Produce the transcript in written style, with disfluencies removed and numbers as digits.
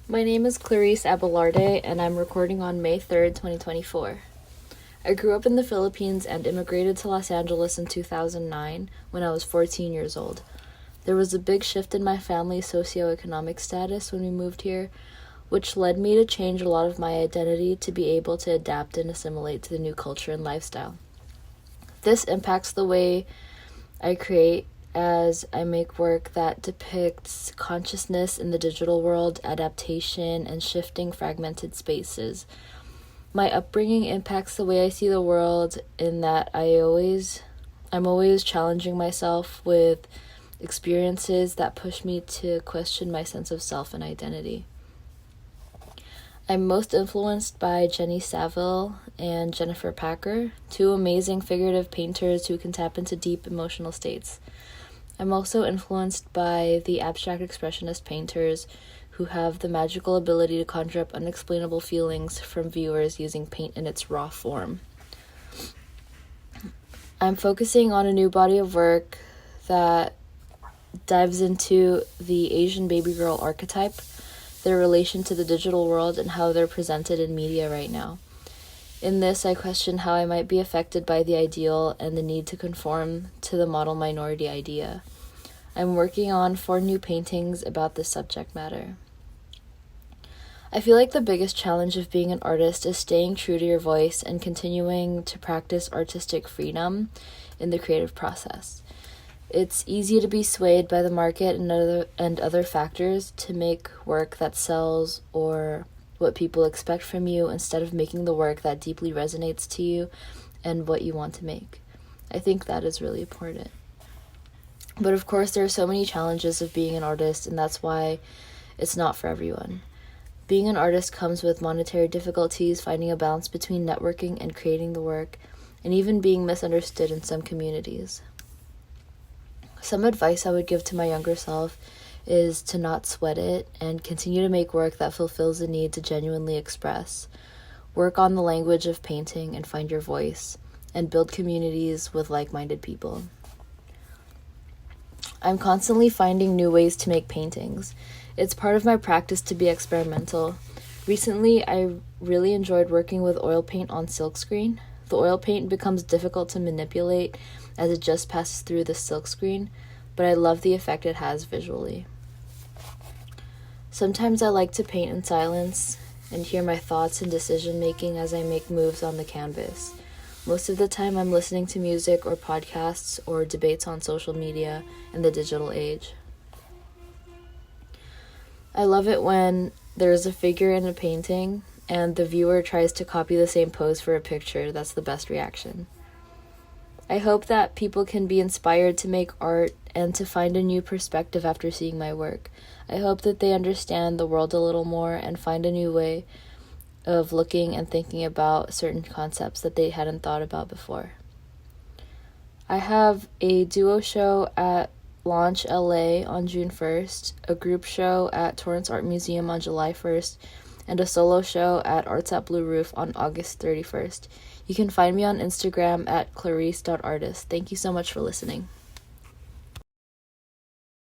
My name is Clarisse Abelarde, and I'm recording on May 3rd, 2024. I grew up in the Philippines and immigrated to Los Angeles in 2009 when I was 14 years old. There was a big shift in my family's socioeconomic status when we moved here, which led me to change a lot of my identity to be able to adapt and assimilate to the new culture and lifestyle. This impacts the way I create as I make work that depicts consciousness in the digital world, adaptation, and shifting fragmented spaces. My upbringing impacts the way I see the world in that I'm always challenging myself with experiences that push me to question my sense of self and identity. I'm most influenced by Jenny Saville and Jennifer Packer, two amazing figurative painters who can tap into deep emotional states. I'm also influenced by the abstract expressionist painters who have the magical ability to conjure up unexplainable feelings from viewers using paint in its raw form. I'm focusing on a new body of work that dives into the Asian baby girl archetype, their relation to the digital world, and how they're presented in media right now. In this, I question how I might be affected by the ideal and the need to conform to the model minority idea. I'm working on 4 new paintings about this subject matter. I feel like the biggest challenge of being an artist is staying true to your voice and continuing to practice artistic freedom in the creative process. It's easy to be swayed by the market and other factors to make work that sells or what people expect from you instead of making the work that deeply resonates to you and what you want to make. I think that is really important. But of course, there are so many challenges of being an artist, and that's why it's not for everyone. Being an artist comes with monetary difficulties, finding a balance between networking and creating the work, and even being misunderstood in some communities. Some advice I would give to my younger self is to not sweat it and continue to make work that fulfills the need to genuinely express. Work on the language of painting and find your voice, and build communities with like-minded people. I'm constantly finding new ways to make paintings. It's part of my practice to be experimental. Recently, I really enjoyed working with oil paint on silkscreen. The oil paint becomes difficult to manipulate as it just passes through the silkscreen, but I love the effect it has visually. Sometimes I like to paint in silence and hear my thoughts and decision making as I make moves on the canvas. Most of the time I'm listening to music or podcasts or debates on social media in the digital age. I love it when there's a figure in a painting and the viewer tries to copy the same pose for a picture. That's the best reaction. I hope that people can be inspired to make art and to find a new perspective after seeing my work. I hope that they understand the world a little more and find a new way of looking and thinking about certain concepts that they hadn't thought about before. I have a duo show at Launch LA on June 1st, a group show at Torrance Art Museum on July 1st, and a solo show at Arts at Blue Roof on August 31st. You can find me on Instagram at clarisse.artist. Thank you so much for listening.